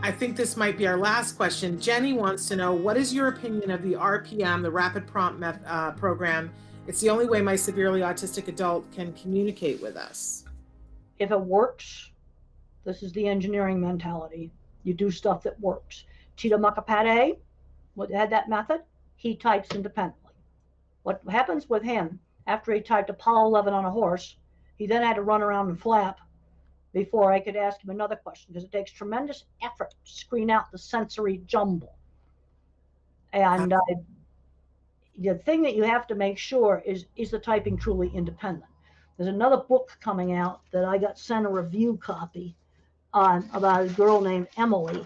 I think this might be our last question. Jenny wants to know, what is your opinion of the RPM, the Rapid Prompt program? It's the only way my severely autistic adult can communicate with us. If it works, this is the engineering mentality. You do stuff that works. Tito Mukapade had that method. He types independently. What happens with him, after he typed Apollo 11 on a horse, he then had to run around and flap before I could ask him another question, because it takes tremendous effort to screen out the sensory jumble. And the thing that you have to make sure is the typing truly independent? There's another book coming out that I got sent a review copy on about a girl named Emily.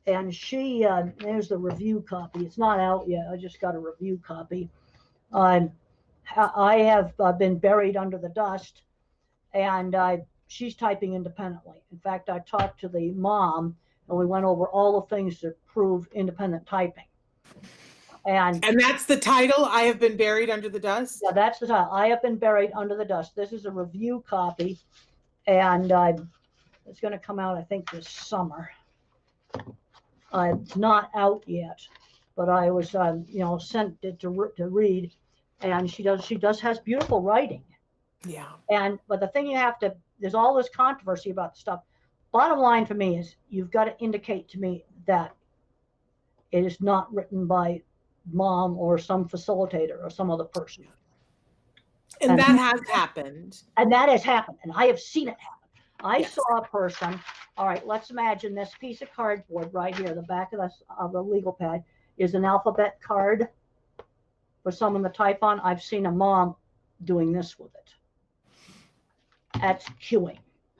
And she, there's the review copy. It's not out yet. I just got a review copy. I have been buried under the dust, and she's typing independently. In fact, I talked to the mom, and we went over all the things that prove independent typing. And that's the title, I Have Been Buried Under the Dust? Yeah, that's the title, I Have Been Buried Under the Dust. This is a review copy, and it's going to come out, I think, this summer. It's not out yet, but I was, sent it to read, and she has beautiful writing. Yeah. But the thing you have to, there's all this controversy about the stuff. Bottom line for me is, you've got to indicate to me that it is not written by mom or some facilitator or some other person. And that has happened. And that has happened, and I have seen it happen. I saw a person, all right, let's imagine this piece of cardboard right here, the back of the legal pad is an alphabet card for someone to type on. I've seen a mom doing this with it. That's cueing.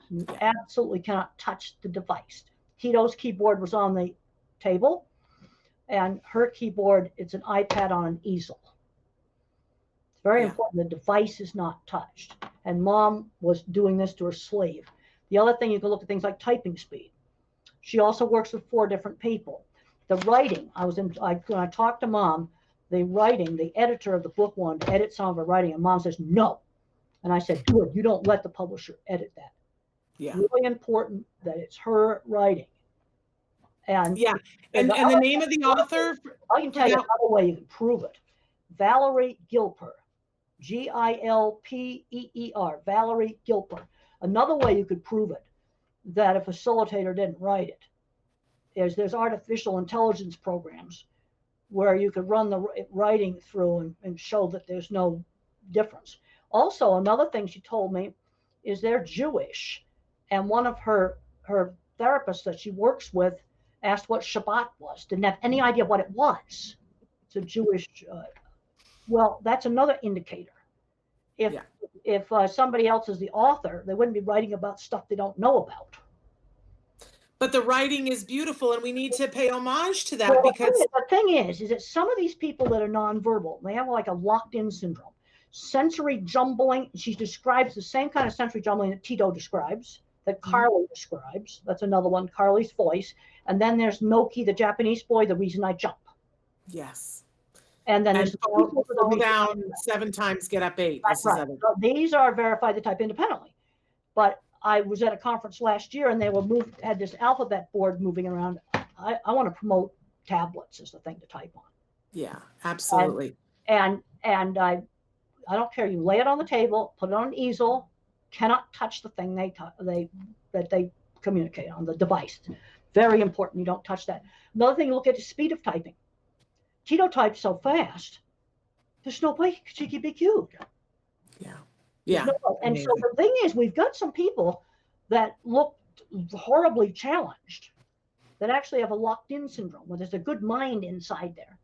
You absolutely cannot touch the device. Tito's keyboard was on the table, and her keyboard, it's an iPad on an easel. It's very important. The device is not touched. And mom was doing this to her sleeve. The other thing, you can look at things like typing speed. She also works with 4 different people. The writing, when I talked to mom, the writing, the editor of the book wanted to edit some of her writing, and mom says, no. And I said, good, you don't let the publisher edit that. Yeah. It's really important that it's her writing. And and the name of the author? I can tell you another way you can prove it. Valerie Gilper, Gilpeer, Valerie Gilper. Another way you could prove it, that a facilitator didn't write it, is there's artificial intelligence programs where you could run the writing through and show that there's no difference. Also, another thing she told me is they're Jewish, and one of her therapists that she works with asked what Shabbat was, didn't have any idea what it was. It's a Jewish, well, that's another indicator. If somebody else is the author, they wouldn't be writing about stuff they don't know about. But the writing is beautiful, and we need to pay homage to that, because the thing is that some of these people that are nonverbal, they have like a locked-in syndrome, sensory jumbling. She describes the same kind of sensory jumbling that Tito describes, that Carly describes. That's another one, Carly's voice. And then there's Noki, the Japanese boy, the reason I jump. Yes. And then fall down 7 times, get up 8. That's right. So these are verified to type independently. But I was at a conference last year, and they had this alphabet board moving around. I want to promote tablets as the thing to type on. Yeah, absolutely. And I don't care. You lay it on the table, put it on an easel. Cannot touch the thing that they communicate on, the device. Very important. You don't touch that. Another thing you look at is speed of typing. Tito types so fast, there's no way she could be cued. Yeah. And so the thing is, we've got some people that look horribly challenged that actually have a locked-in syndrome, where there's a good mind inside there.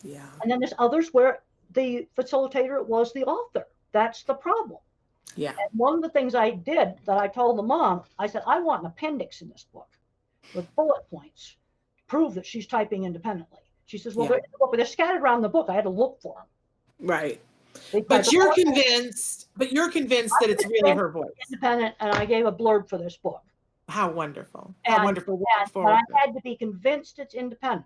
Yeah. And then there's others where the facilitator was the author. That's the problem. Yeah. And one of the things I did that I told the mom, I said, I want an appendix in this book with bullet points to prove that she's typing independently. She says, well, they're in the book, but they're scattered around the book. I had to look for them. Right. But you're convinced that it's really her voice. Independent, and I gave a blurb for this book. How wonderful. How wonderful. But I had to be convinced it's independent.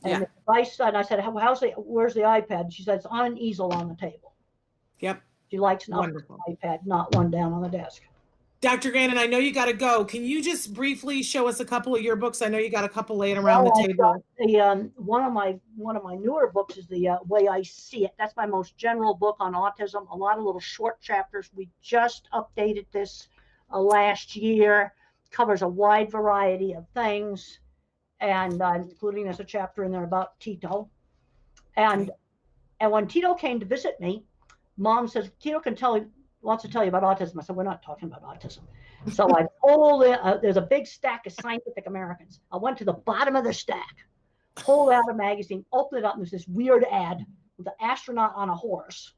And the device said, I said, where's the iPad? And she said, it's on an easel on the table. Yep. She likes an iPad, not one down on the desk. Dr. Grandin, I know you got to go. Can you just briefly show us a couple of your books? I know you got a couple laying around the Well, I've got table. the one of my newer books is the Way I See It. That's my most general book on autism. A lot of little short chapters. We just updated this last year. Covers a wide variety of things, and including there's a chapter in there about Tito. And Okay. and when Tito came to visit me, Mom says Tito wants to tell you about autism. I said we're not talking about autism. So I pulled it. There's a big stack of Scientific Americans. I went to the bottom of the stack, pulled out a magazine, opened it up, and there's this weird ad with an astronaut on a horse.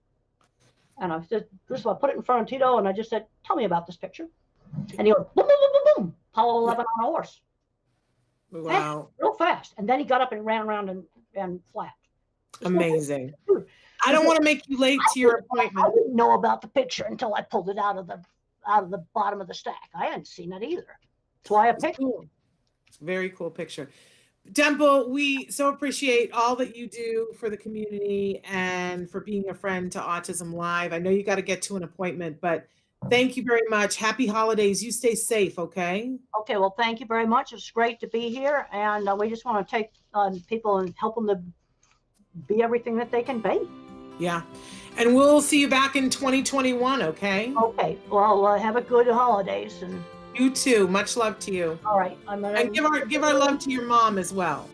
And I said, this is I put it in front of Tito, and I just said, tell me about this picture. And he went, boom, boom, boom, boom, boom, Apollo 11 on a horse. Wow. Fast, real fast. And then he got up and ran around and flapped. Amazing. Dude, I don't want to make you late to your appointment. I didn't know about the picture until I pulled it out of the bottom of the stack. I hadn't seen it either. That's why I picked it. Cool. Very cool picture. Dimple, we so appreciate all that you do for the community and for being a friend to Autism Live. I know you got to get to an appointment, but thank you very much. Happy holidays. You stay safe, okay? Okay, well, thank you very much. It's great to be here, and we just want to take people and help them to be everything that they can be. Yeah. And we'll see you back in 2021, okay? Okay, well, have a good holidays, and You too. Much love to you. all right. And give our love to your mom as well.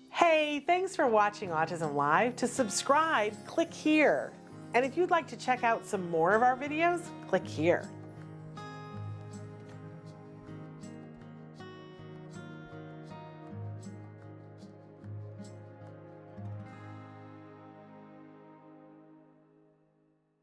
Hey, thanks for watching Autism Live. To subscribe, click here. And if you'd like to check out some more of our videos, click here.